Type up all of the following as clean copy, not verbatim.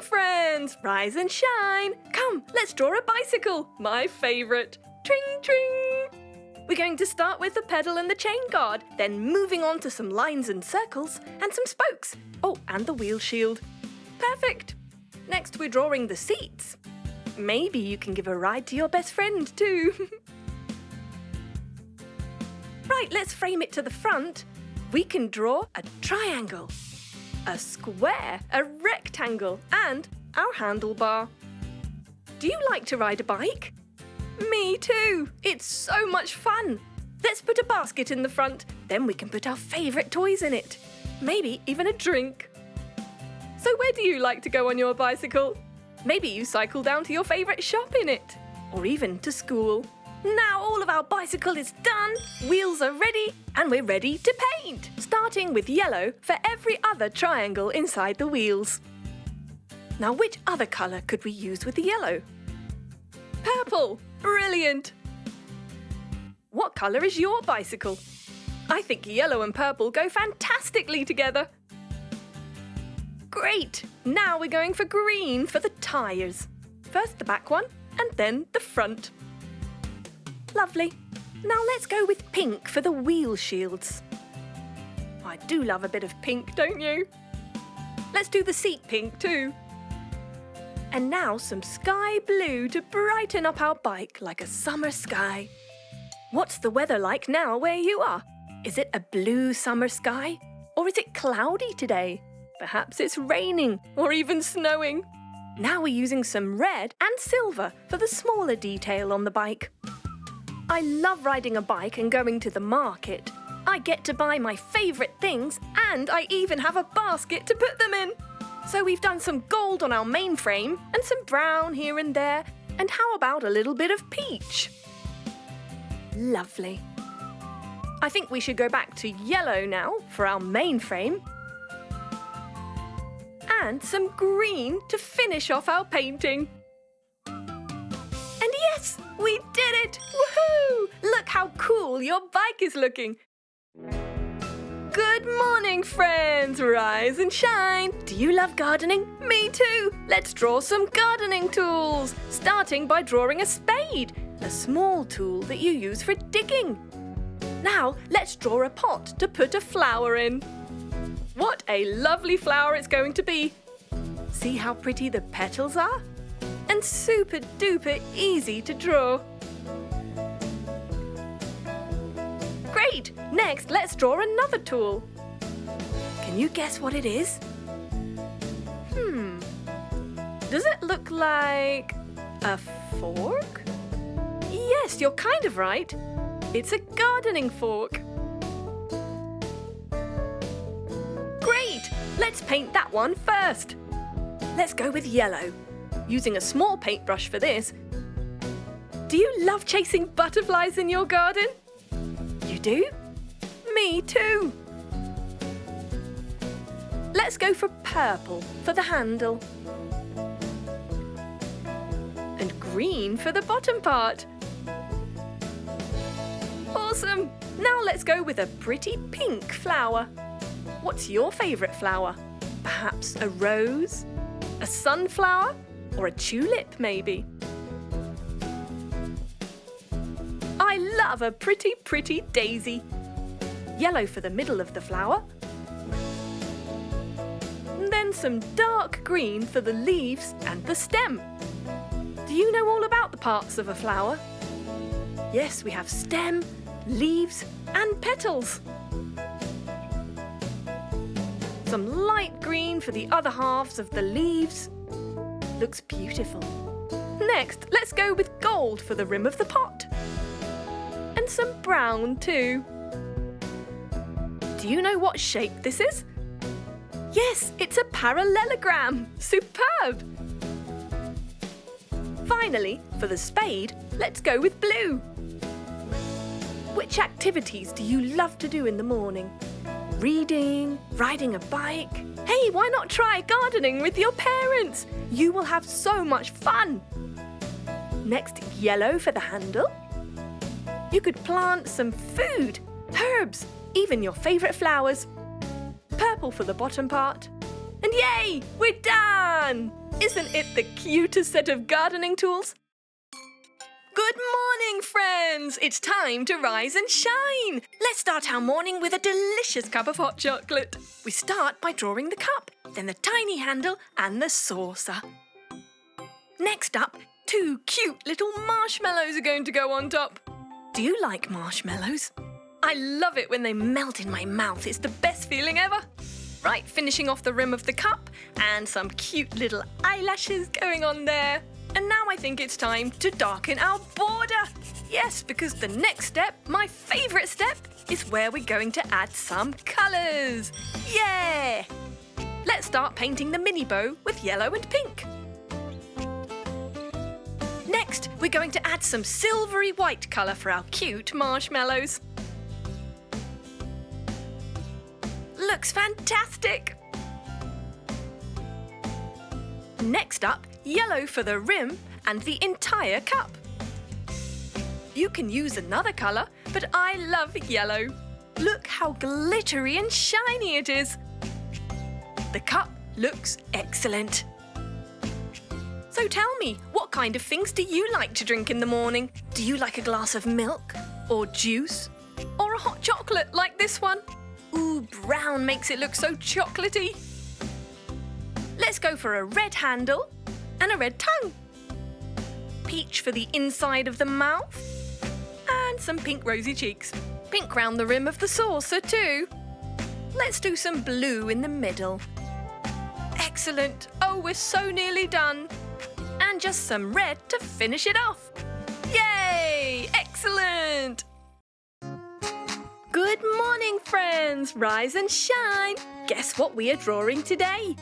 friends! Rise and shine! Come, let's draw a bicycle, my favourite. Tring, tring! We're going to start with the pedal and the chain guard, then moving on to some lines and circles and some spokes. Oh, and the wheel shield. Perfect! Next we're drawing the seats. Maybe you can give a ride to your best friend too. Right, let's frame it to the front. We can draw a triangle, a square, a rectangle, and our handlebar. Do you like to ride a bike? Me too! It's so much fun! Let's put a basket in the front, then we can put our favourite toys in it. Maybe even a drink. So where do you like to go on your bicycle? Maybe you cycle down to your favourite shop in it, or even to school. Now all of our bicycle is done, wheels are ready, and we're ready to paint, starting with yellow for every other triangle inside the wheels. Now which other colour could we use with the yellow? Purple! Brilliant! What colour is your bicycle? I think yellow and purple go fantastically together. Great! Now we're going for green for the tyres. First the back one, and then the front. Lovely. Now let's go with pink for the wheel shields. I do love a bit of pink, don't you? Let's do the seat pink too. And now some sky blue to brighten up our bike like a summer sky. What's the weather like now where you are? Is it a blue summer sky? Or is it cloudy today? Perhaps it's raining or even snowing. Now we're using some red and silver for the smaller detail on the bike. I love riding a bike and going to the market. I get to buy my favourite things and I even have a basket to put them in. So we've done some gold on our main frame and some brown here and there. And how about a little bit of peach? Lovely. I think we should go back to yellow now for our main frame. And some green to finish off our painting. And yes, we did it! Woohoo! Look how cool your bike is looking. Good morning, friends! Rise and shine! Do you love gardening? Me too! Let's draw some gardening tools, starting by drawing a spade, a small tool that you use for digging. Now, let's draw a pot to put a flower in. What a lovely flower it's going to be! See how pretty the petals are? And super duper easy to draw. Great! Next, let's draw another tool. Can you guess what it is? Does it look like a fork? Yes, you're kind of right. It's a gardening fork. Great! Let's paint that one first. Let's go with yellow, using a small paintbrush for this. Do you love chasing butterflies in your garden? You do? Me too. Let's go for purple for the handle. And green for the bottom part. Awesome! Now let's go with a pretty pink flower. What's your favourite flower? Perhaps a rose? A sunflower? Or a tulip, maybe? I love a pretty, pretty daisy. Yellow for the middle of the flower. And then some dark green for the leaves and the stem. Do you know all about the parts of a flower? Yes, we have stem, leaves and petals. Some light green for the other halves of the leaves. Looks beautiful. Next, let's go with gold for the rim of the pot. And some brown too. Do you know what shape this is? Yes, it's a parallelogram. Superb! Finally, for the spade, let's go with blue. Which activities do you love to do in the morning? Reading, riding a bike? Hey, why not try gardening with your parents? You will have so much fun. Next, yellow for the handle. You could plant some food, herbs, even your favourite flowers. Purple for the bottom part. And yay, we're done! Isn't it the cutest set of gardening tools? Good morning, friends! It's time to rise and shine! Let's start our morning with a delicious cup of hot chocolate. We start by drawing the cup, then the tiny handle and the saucer. Next up, 2 cute little marshmallows are going to go on top. Do you like marshmallows? I love it when they melt in my mouth. It's the best feeling ever. Right, finishing off the rim of the cup and some cute little eyelashes going on there. And now I think it's time to darken our border. Yes, because the next step, my favourite step, is where we're going to add some colours. Yeah! Let's start painting the mini bow with yellow and pink. Next, we're going to add some silvery white colour for our cute marshmallows. Looks fantastic! Next up, yellow for the rim and the entire cup. You can use another colour, but I love yellow. Look how glittery and shiny it is. The cup looks excellent. So tell me, what kind of things do you like to drink in the morning? Do you like a glass of milk, or juice, or a hot chocolate like this one? Ooh, brown makes it look so chocolatey. Let's go for a red handle and a red tongue. Peach for the inside of the mouth. And some pink rosy cheeks. Pink round the rim of the saucer too. Let's do some blue in the middle. Excellent. Oh, we're so nearly done. And just some red to finish it off. Yay! Excellent! Good morning, friends! Rise and shine! Guess what we are drawing today?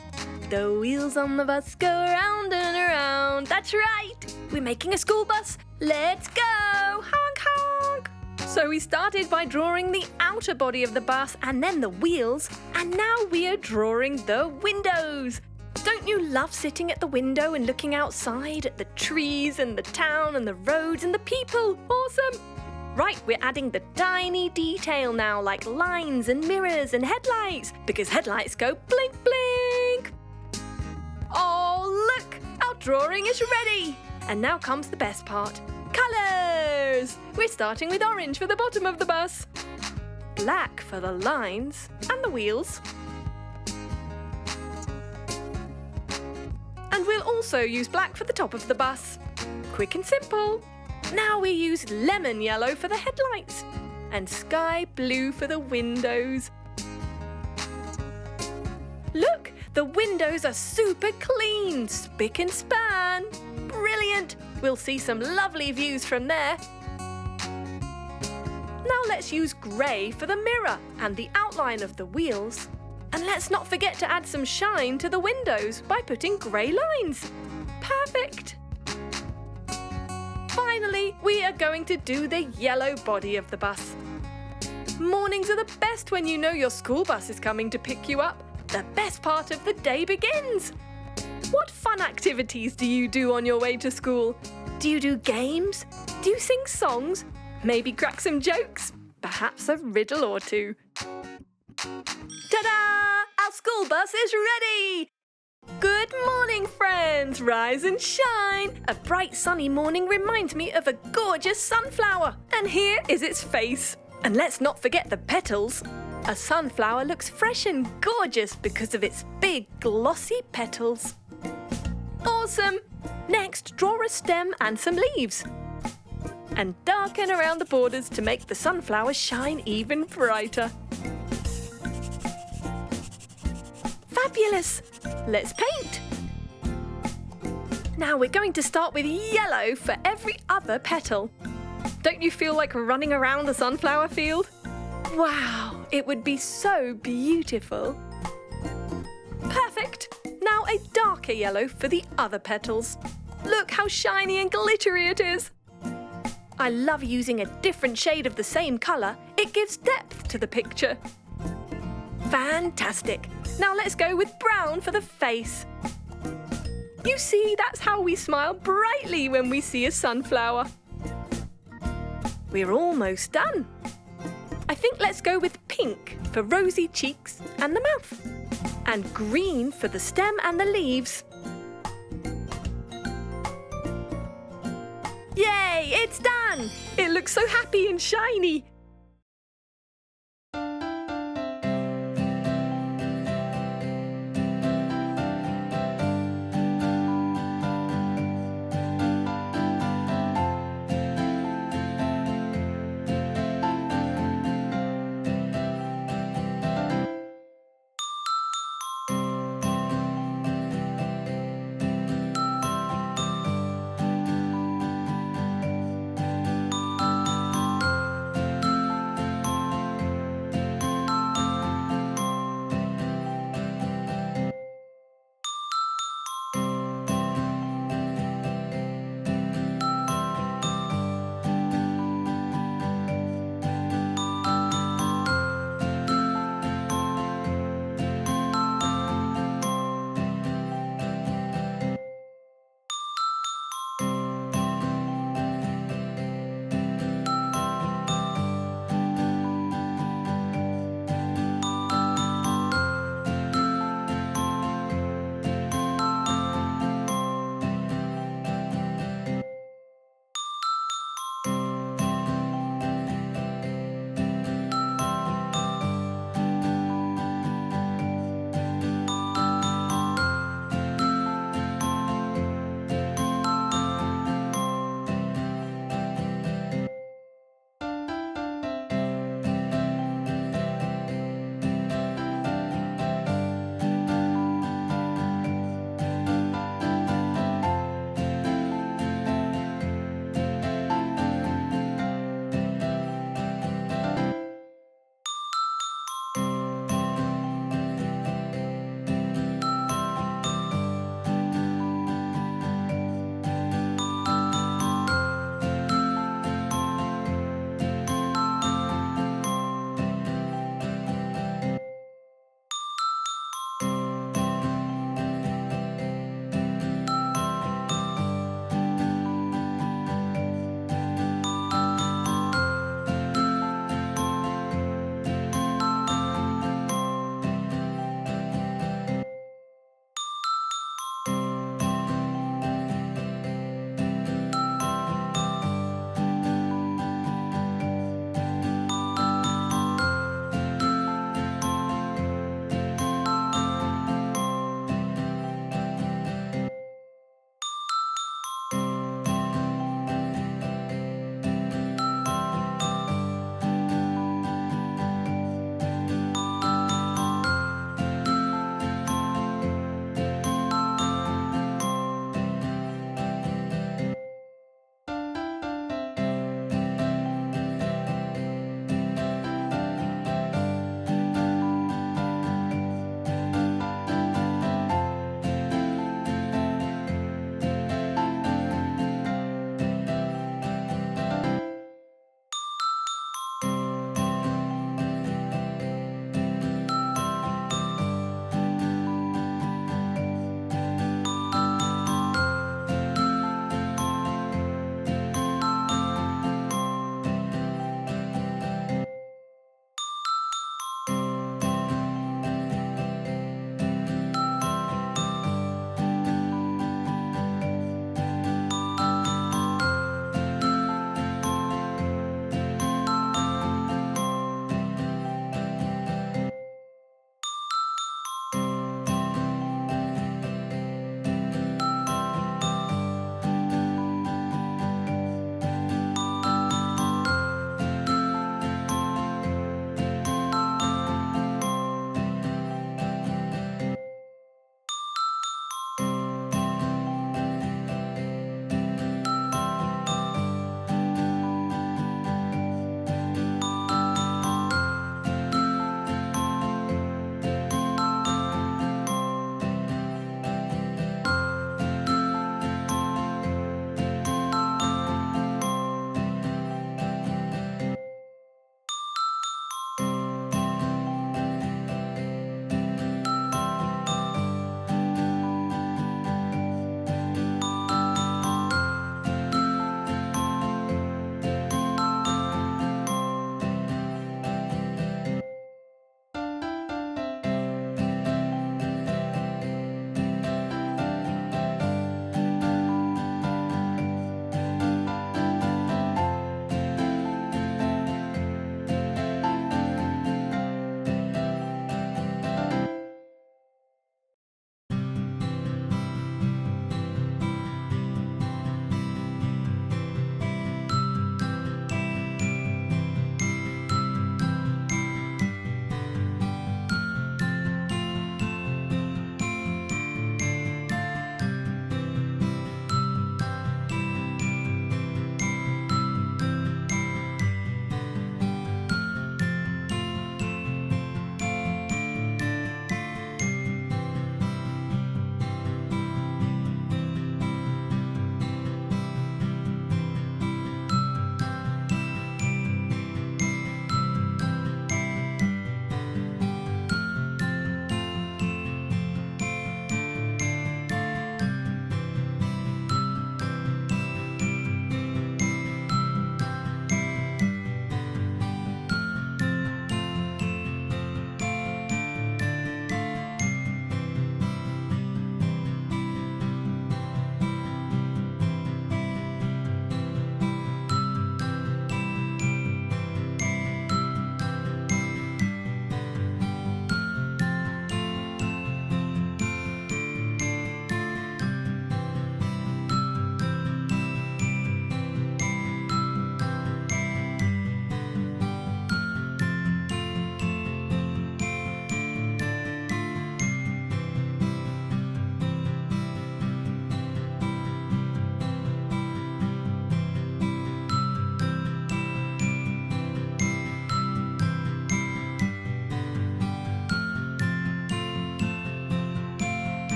The wheels on the bus go round and around. That's right! We're making a school bus. Let's go! Honk, honk! So we started by drawing the outer body of the bus and then the wheels. And now we are drawing the windows. Don't you love sitting at the window and looking outside at the trees and the town and the roads and the people? Awesome! Right, we're adding the tiny detail now, like lines and mirrors and headlights, because headlights go blink, blink. Oh, look! Our drawing is ready! And now comes the best part. Colours! We're starting with orange for the bottom of the bus, black for the lines and the wheels. And we'll also use black for the top of the bus. Quick and simple. Now we use lemon yellow for the headlights and sky blue for the windows. Look, the windows are super clean, spick and span. Brilliant! We'll see some lovely views from there. Now let's use grey for the mirror and the outline of the wheels. And let's not forget to add some shine to the windows by putting grey lines. Perfect! Finally, we are going to do the yellow body of the bus. Mornings are the best when you know your school bus is coming to pick you up. The best part of the day begins. What fun activities do you do on your way to school? Do you do games? Do you sing songs? Maybe crack some jokes? Perhaps a riddle or two. Ta-da! Our school bus is ready! Good morning, friends! Rise and shine! A bright sunny morning reminds me of a gorgeous sunflower. And here is its face. And let's not forget the petals. A sunflower looks fresh and gorgeous because of its big glossy petals. Awesome! Next, draw a stem and some leaves. And darken around the borders to make the sunflower shine even brighter. Fabulous! Let's paint! Now we're going to start with yellow for every other petal. Don't you feel like running around the sunflower field? Wow, it would be so beautiful. Perfect! Now a darker yellow for the other petals. Look how shiny and glittery it is. I love using a different shade of the same colour. It gives depth to the picture. Fantastic! Now let's go with brown for the face. You see, that's how we smile brightly when we see a sunflower. We're almost done. I think let's go with pink for rosy cheeks and the mouth. And green for the stem and the leaves. it's done! It looks so happy and shiny.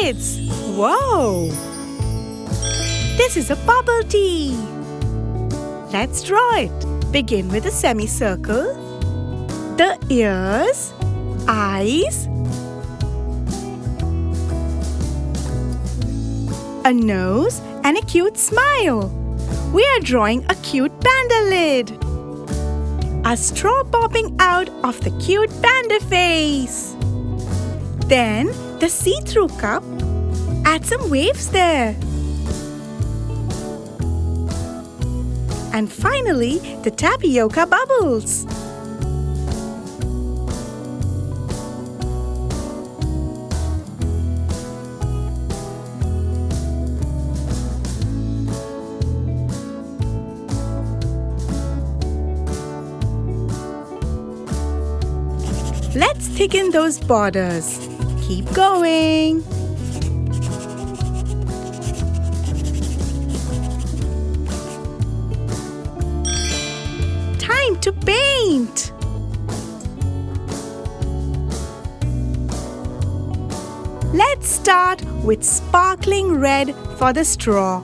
kids! Whoa! This is a bubble tea. Let's draw it. Begin with a semicircle. The ears, eyes, a nose and a cute smile. We are drawing a cute panda lid. A straw popping out of the cute panda face. Then the see-through cup. Add some waves there. And finally, the tapioca bubbles. Let's thicken those borders. Keep going. Time to paint. Let's start with sparkling red for the straw.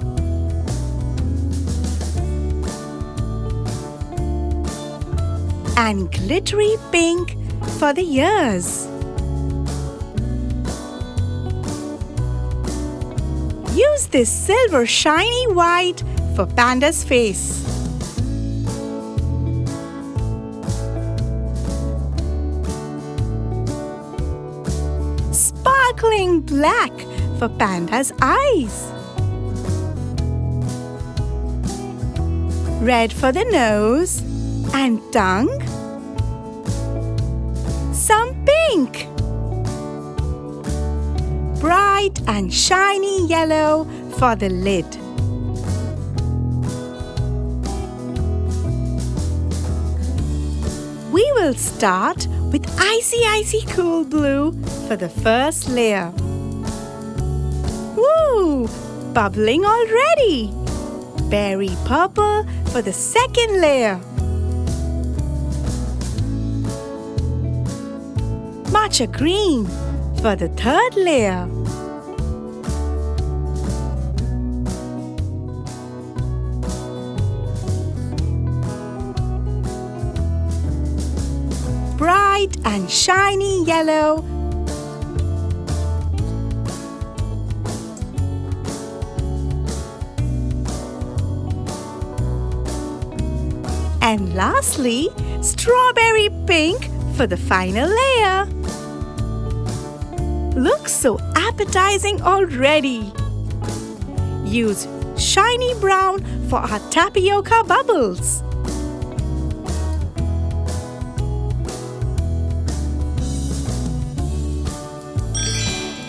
And glittery pink for the ears. Use this silver shiny white for Panda's face. Sparkling black for Panda's eyes. Red for the nose and tongue. Some pink. Bright and shiny yellow for the lid. We will start with icy cool blue for the first layer. Woo! Bubbling already. Berry purple for the second layer. Matcha green for the third layer. Bright and shiny yellow. And lastly, strawberry pink for the final layer. Looks so appetizing already. Use shiny brown for our tapioca bubbles.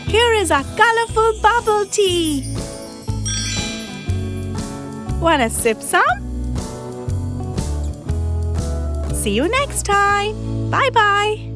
Here is our colorful bubble tea. Wanna sip some? See you next time. Bye-bye.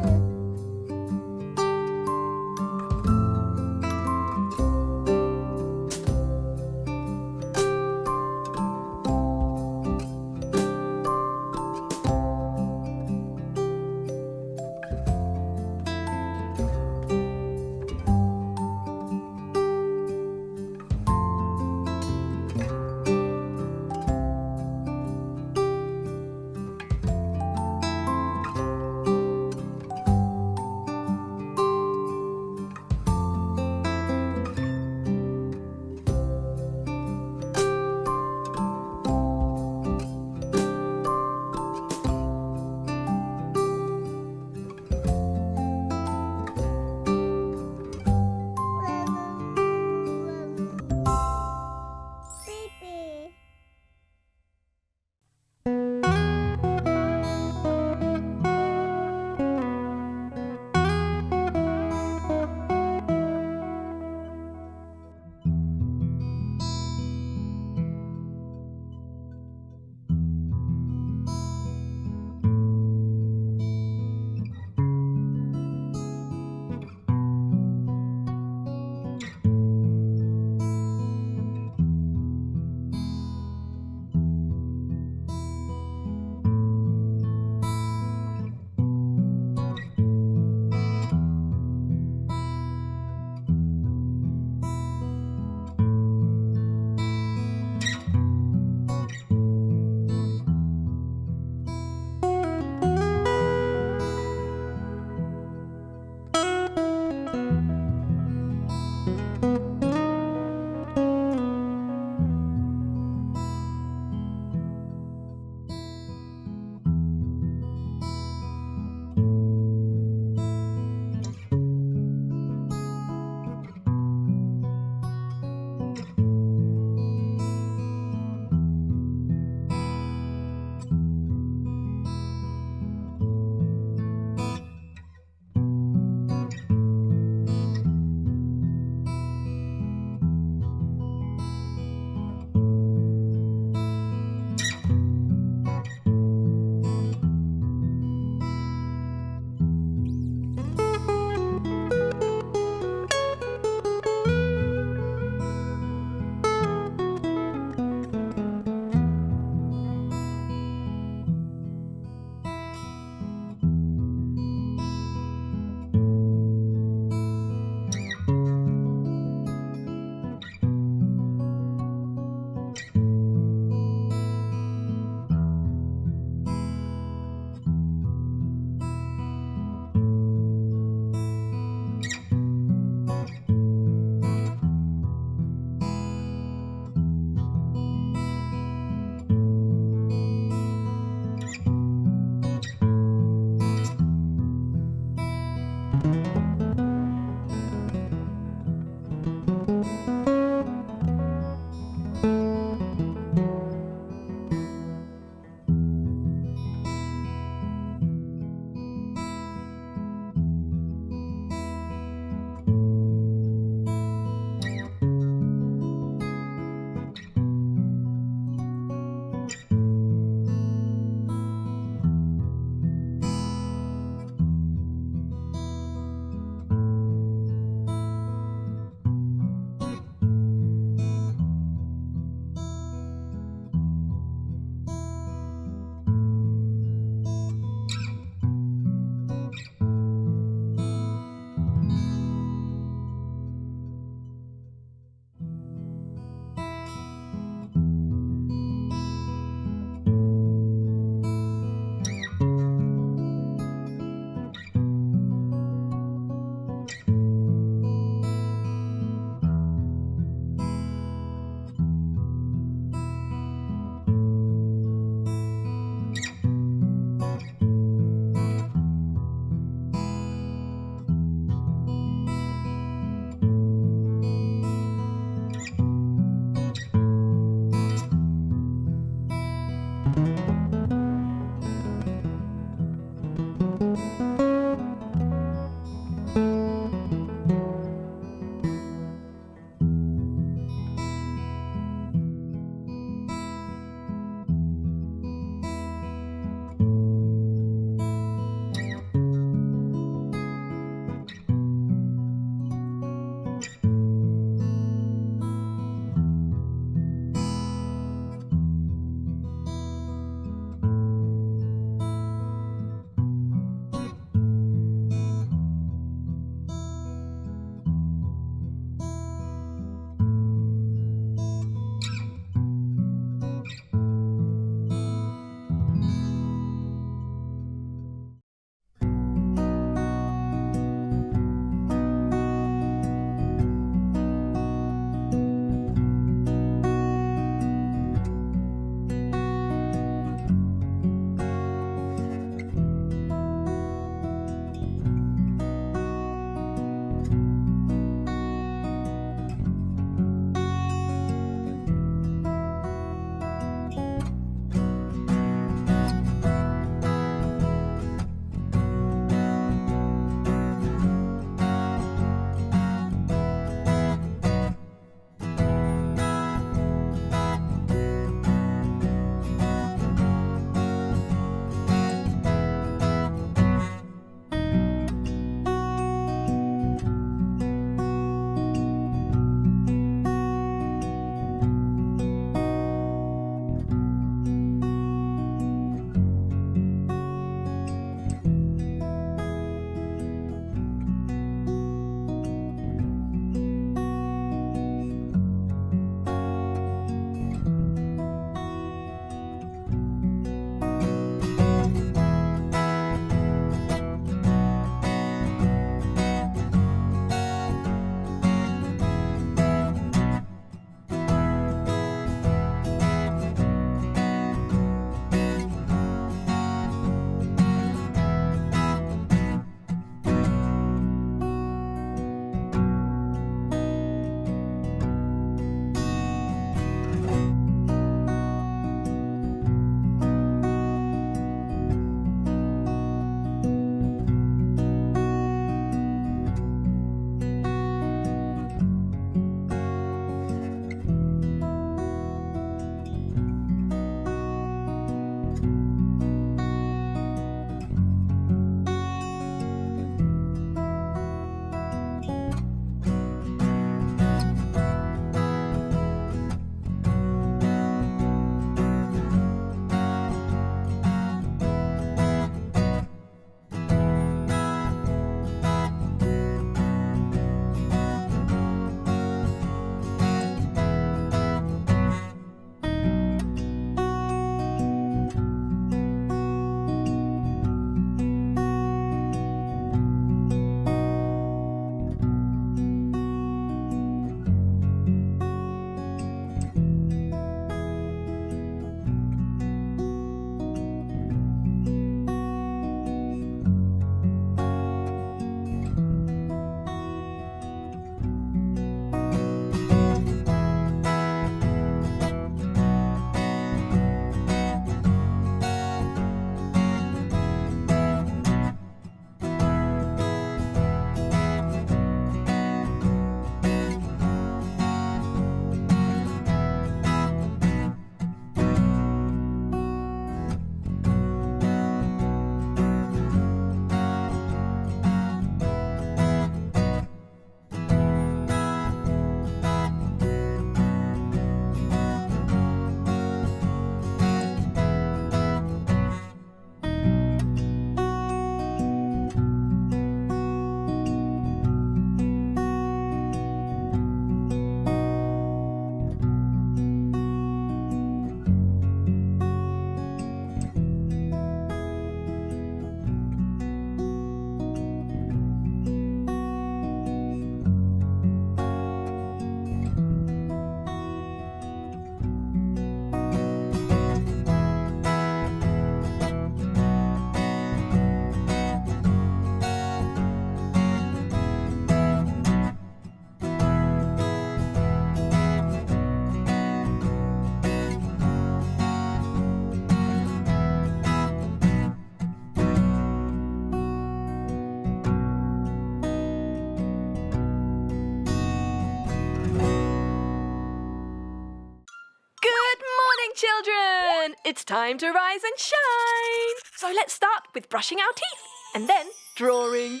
morning, children! It's time to rise and shine! So let's start with brushing our teeth and then drawing.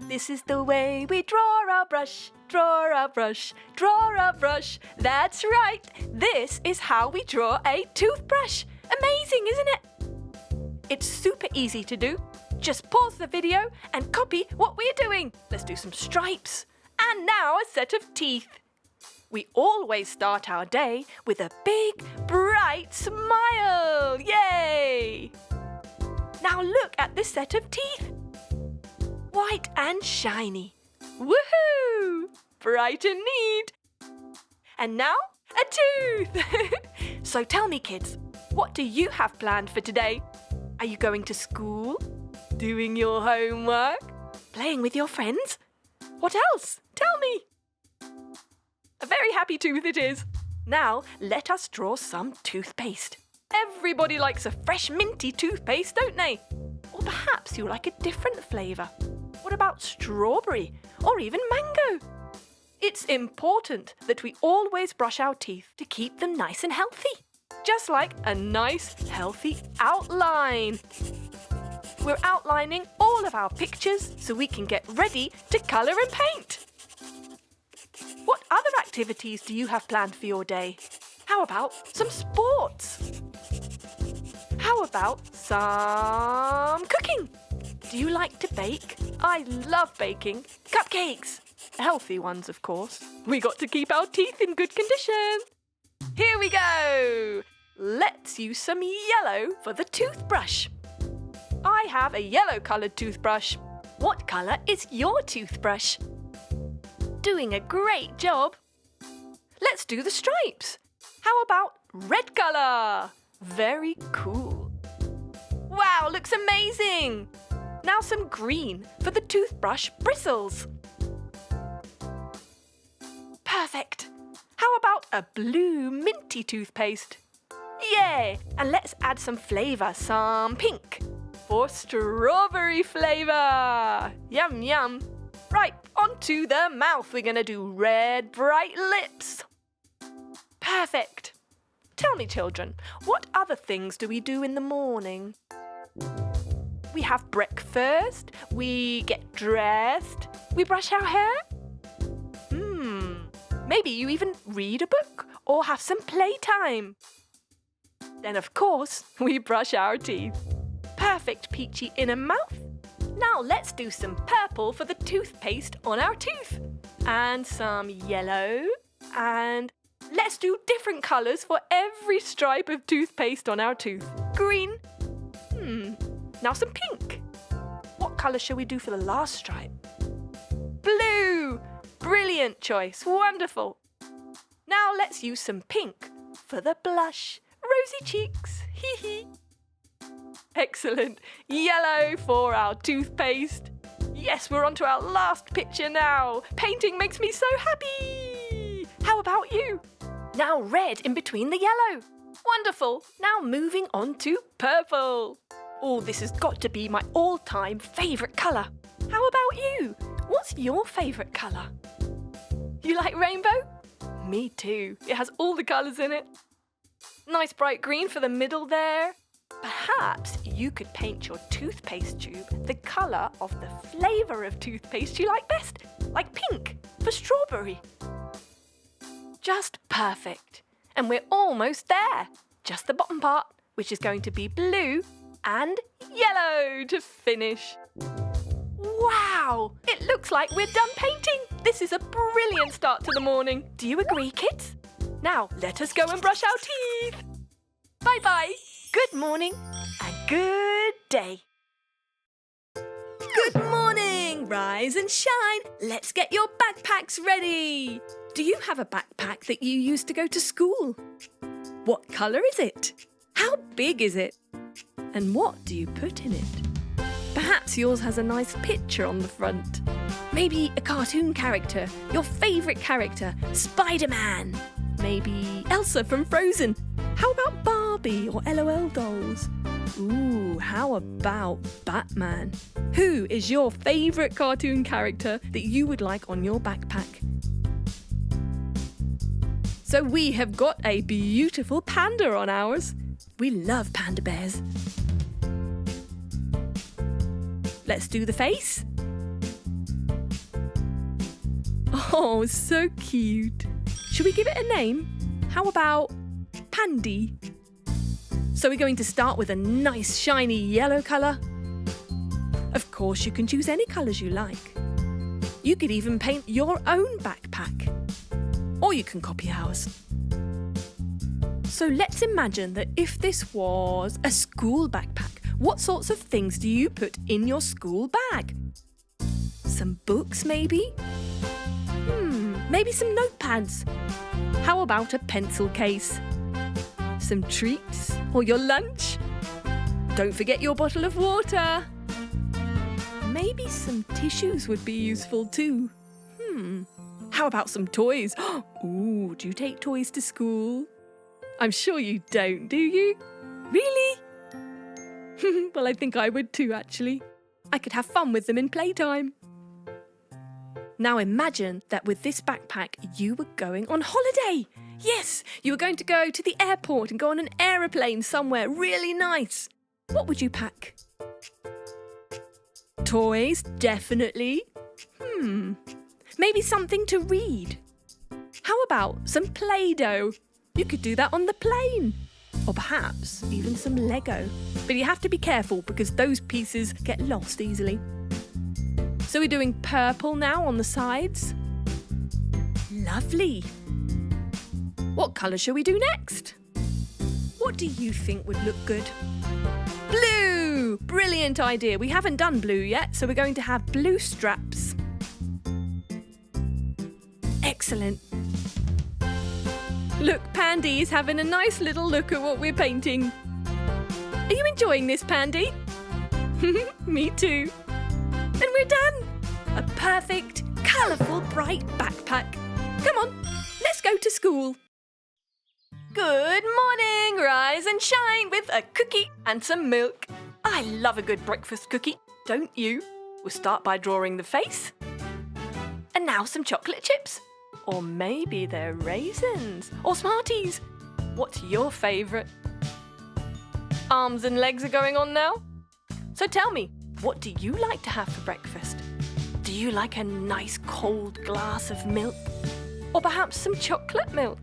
This is the way we draw our brush, draw our brush, draw our brush. That's right! This is how we draw a toothbrush. Amazing, isn't it? It's super easy to do. Just pause the video and copy what we're doing. Let's do some stripes. And now a set of teeth. We always start our day with a big, bright smile. Yay! Now look at this set of teeth. White and shiny. Woohoo! Bright and neat. And now a tooth. So tell me, kids, what do you have planned for today? Are you going to school? Doing your homework? Playing with your friends? What else? Tell me. A very happy tooth it is. Now let us draw some toothpaste. Everybody likes a fresh minty toothpaste, don't they? Or perhaps you like a different flavour. What about strawberry or even mango? It's important that we always brush our teeth to keep them nice and healthy. Just like a nice, healthy outline. We're outlining all of our pictures so we can get ready to colour and paint. What other activities do you have planned for your day? How about some sports? How about some cooking? Do you like to bake? I love baking. Cupcakes. Healthy ones, of course. We got to keep our teeth in good condition. Here we go. Let's use some yellow for the toothbrush. I have a yellow-coloured toothbrush. What colour is your toothbrush? Doing a great job. Let's do the stripes. How about red colour? Very cool. Wow, looks amazing. Now some green for the toothbrush bristles. Perfect. How about a blue minty toothpaste? Yay! And let's add some flavour, some pink for strawberry flavour. Yum, yum. Right, onto the mouth. We're going to do red, bright lips. Perfect. Tell me, children, what other things do we do in the morning? We have breakfast, we get dressed, we brush our hair. Maybe you even read a book or have some playtime. Then, of course, we brush our teeth. Perfect peachy inner mouth. Now let's do some purple for the toothpaste on our tooth. And some yellow. And let's do different colours for every stripe of toothpaste on our tooth. Green. Now some pink. What colour shall we do for the last stripe? Blue. Brilliant choice. Wonderful. Now let's use some pink for the blush. Rosy cheeks. Hee hee. Excellent. Yellow for our toothpaste. Yes, we're on to our last picture now. Painting makes me so happy. How about you? Now red in between the yellow. Wonderful. Now moving on to purple. Oh, this has got to be my all-time favourite colour. How about you? What's your favourite colour? You like rainbow? Me too. It has all the colours in it. Nice bright green for the middle there. Perhaps you could paint your toothpaste tube the colour of the flavour of toothpaste you like best, like pink for strawberry. Just perfect. And we're almost there. Just the bottom part, which is going to be blue and yellow to finish. Wow! It looks like we're done painting. This is a brilliant start to the morning. Do you agree, kids? Now, let us go and brush our teeth. Bye-bye. Good morning and good day. Good morning! Rise and shine. Let's get your backpacks ready. Do you have a backpack that you use to go to school? What colour is it? How big is it? And what do you put in it? Perhaps yours has a nice picture on the front. Maybe a cartoon character, your favourite character, Spider-Man. Maybe Elsa from Frozen. How about Barbie or LOL dolls? Ooh, how about Batman? Who is your favourite cartoon character that you would like on your backpack? So we have got a beautiful panda on ours. We love panda bears. Let's do the face. Oh, so cute. Should we give it a name? How about Pandy? So we're going to start with a nice shiny yellow colour. Of course, you can choose any colours you like. You could even paint your own backpack. Or you can copy ours. So let's imagine that if this was a school backpack, what sorts of things do you put in your school bag? Some books, maybe? Maybe some notepads. How about a pencil case? Some treats or your lunch? Don't forget your bottle of water. Maybe some tissues would be useful too. How about some toys? Ooh, do you take toys to school? I'm sure you don't, do you? Really? Well, I think I would too, actually. I could have fun with them in playtime. Now imagine that with this backpack you were going on holiday. Yes, you were going to go to the airport and go on an aeroplane somewhere really nice. What would you pack? Toys, definitely. Maybe something to read. How about some Play-Doh? You could do that on the plane. Or perhaps even some Lego. But you have to be careful because those pieces get lost easily. So we're doing purple now on the sides. Lovely. What colour shall we do next? What do you think would look good? Blue! Brilliant idea. We haven't done blue yet, so we're going to have blue straps. Excellent. Look, Pandy is having a nice little look at what we're painting. Are you enjoying this, Pandy? Me too. And we're done. A perfect, colourful, bright backpack. Come on, let's go to school. Good morning, rise and shine with a cookie and some milk. I love a good breakfast cookie, don't you? We'll start by drawing the face. And now some chocolate chips. Or maybe they're raisins or Smarties. What's your favourite? Arms and legs are going on now. So tell me, what do you like to have for breakfast? Do you like a nice cold glass of milk? Or perhaps some chocolate milk?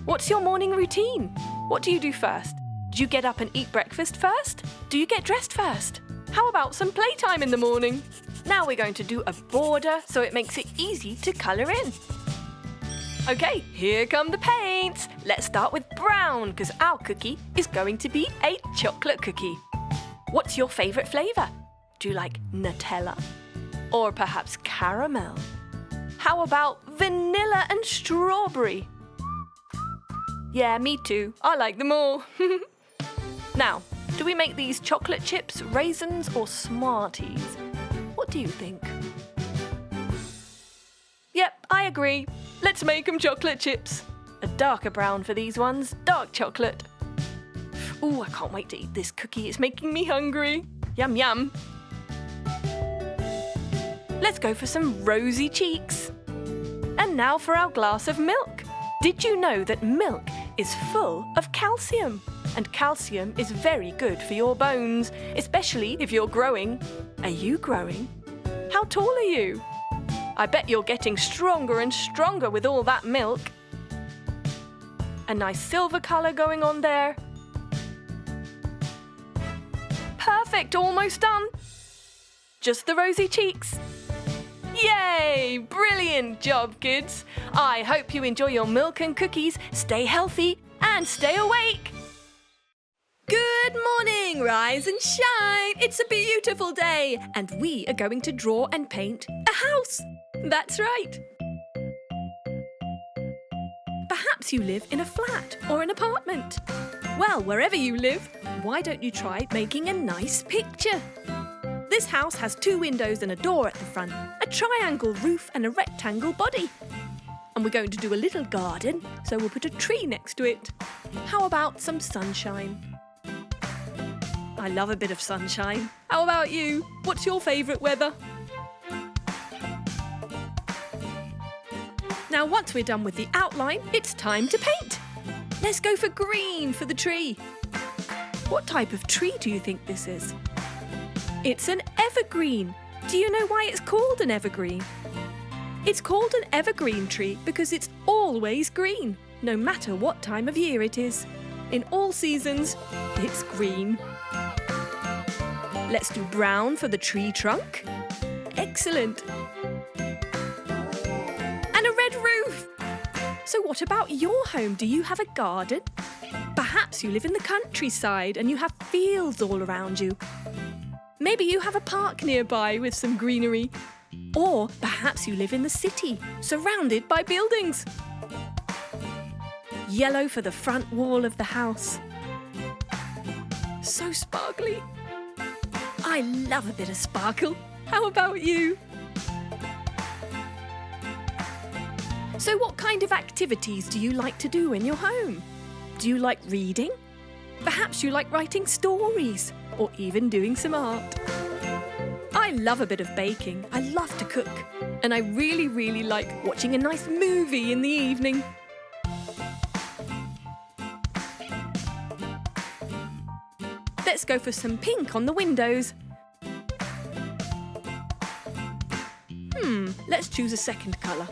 What's your morning routine? What do you do first? Do you get up and eat breakfast first? Do you get dressed first? How about some playtime in the morning? Now we're going to do a border so it makes it easy to colour in. Okay, here come the paints. Let's start with brown because our cookie is going to be a chocolate cookie. What's your favourite flavour? Do you like Nutella? Or perhaps caramel? How about vanilla and strawberry? Yeah, me too. I like them all. Now, do we make these chocolate chips, raisins or Smarties? What do you think? Yep, I agree. Let's make them chocolate chips. A darker brown for these ones, dark chocolate. Ooh, I can't wait to eat this cookie. It's making me hungry. Yum, yum. Let's go for some rosy cheeks. And now for our glass of milk. Did you know that milk is full of calcium? And calcium is very good for your bones, especially if you're growing. Are you growing? How tall are you? I bet you're getting stronger and stronger with all that milk. A nice silver colour going on there. Perfect, almost done. Just the rosy cheeks. Yay! Brilliant job, kids. I hope you enjoy your milk and cookies, stay healthy and stay awake. Good morning, rise and shine. It's a beautiful day and we are going to draw and paint a house. That's right. Perhaps you live in a flat or an apartment. Well, wherever you live, why don't you try making a nice picture? This house has 2 windows and a door at the front, a triangle roof and a rectangle body. And we're going to do a little garden, so we'll put a tree next to it. How about some sunshine? I love a bit of sunshine. How about you? What's your favourite weather? Now once we're done with the outline, it's time to paint. Let's go for green for the tree. What type of tree do you think this is? It's an evergreen. Do you know why it's called an evergreen? It's called an evergreen tree because it's always green, no matter what time of year it is. In all seasons, it's green. Let's do brown for the tree trunk. Excellent. And a red roof. So what about your home? Do you have a garden? Perhaps you live in the countryside and you have fields all around you. Maybe you have a park nearby with some greenery. Or perhaps you live in the city, surrounded by buildings. Yellow for the front wall of the house. So sparkly. I love a bit of sparkle. How about you? So what kind of activities do you like to do in your home? Do you like reading? Perhaps you like writing stories or even doing some art. I love a bit of baking. I love to cook. And I really like watching a nice movie in the evening. Let's go for some pink on the windows. Let's choose a second colour.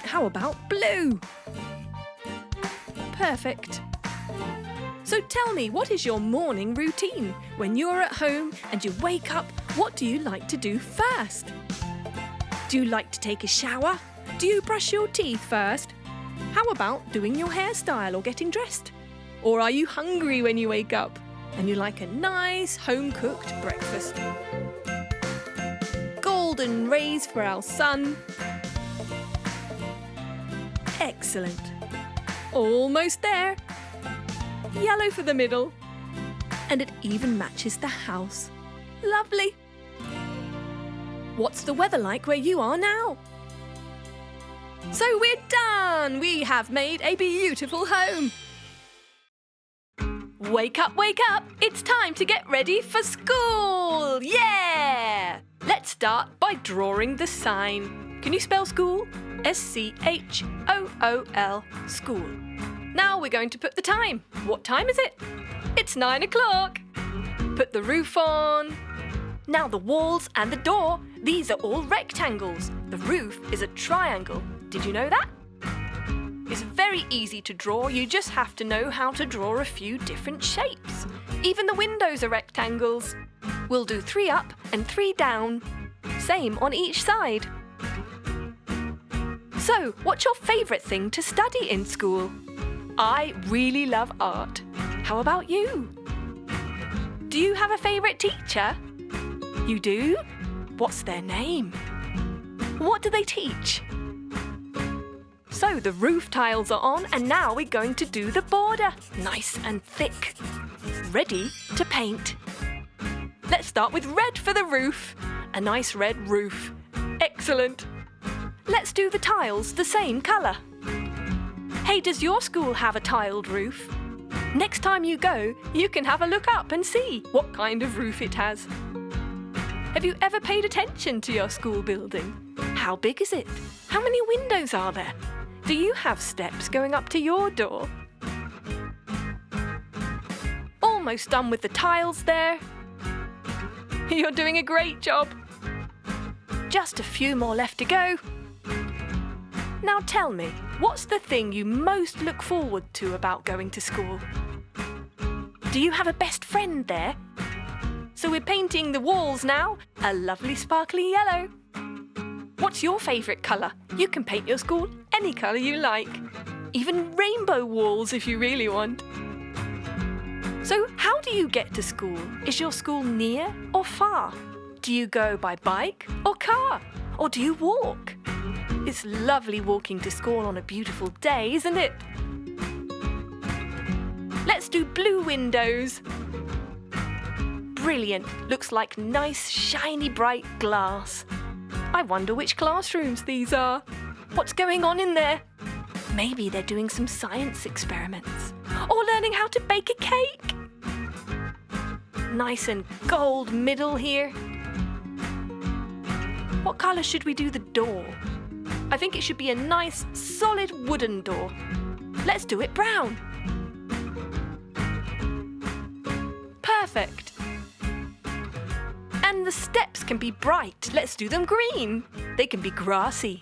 How about blue? Perfect. So tell me, what is your morning routine? When you're at home and you wake up, what do you like to do first? Do you like to take a shower? Do you brush your teeth first? How about doing your hairstyle or getting dressed? Or are you hungry when you wake up and you like a nice home-cooked breakfast? Golden rays for our sun. Excellent. Almost there. Yellow for the middle. And it even matches the house. Lovely. What's the weather like where you are now? So we're done! We have made a beautiful home. Wake up, wake up! It's time to get ready for school! Yeah! Let's start by drawing the sign. Can you spell school? S-C-H-O-O-L, school. Now we're going to put the time. What time is it? It's 9 o'clock. Put the roof on. Now the walls and the door, these are all rectangles. The roof is a triangle. Did you know that? It's very easy to draw. You just have to know how to draw a few different shapes. Even the windows are rectangles. We'll do 3 up and 3 down. Same on each side. So, what's your favourite thing to study in school? I really love art. How about you? Do you have a favourite teacher? You do? What's their name? What do they teach? So the roof tiles are on and now we're going to do the border. Nice and thick. Ready to paint. Let's start with red for the roof. A nice red roof. Excellent. Let's do the tiles the same colour. Hey, does your school have a tiled roof? Next time you go, you can have a look up and see what kind of roof it has. Have you ever paid attention to your school building? How big is it? How many windows are there? Do you have steps going up to your door? Almost done with the tiles there. You're doing a great job. Just a few more left to go. Now tell me, what's the thing you most look forward to about going to school? Do you have a best friend there? So we're painting the walls now, a lovely sparkly yellow. What's your favourite colour? You can paint your school any colour you like. Even rainbow walls if you really want. So how do you get to school? Is your school near or far? Do you go by bike or car? Or do you walk? It's lovely walking to school on a beautiful day, isn't it? Let's do blue windows. Brilliant. Looks like nice, shiny, bright glass. I wonder which classrooms these are. What's going on in there? Maybe they're doing some science experiments. Or learning how to bake a cake. Nice and gold middle here. What colour should we do the door? I think it should be a nice, solid wooden door. Let's do it brown. Perfect. And the steps can be bright. Let's do them green. They can be grassy.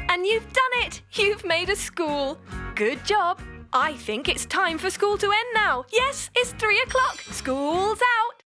And you've done it! You've made a school. Good job. I think it's time for school to end now. Yes, it's 3 o'clock. School's out.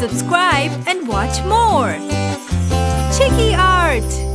Subscribe and watch more. Chiki Art.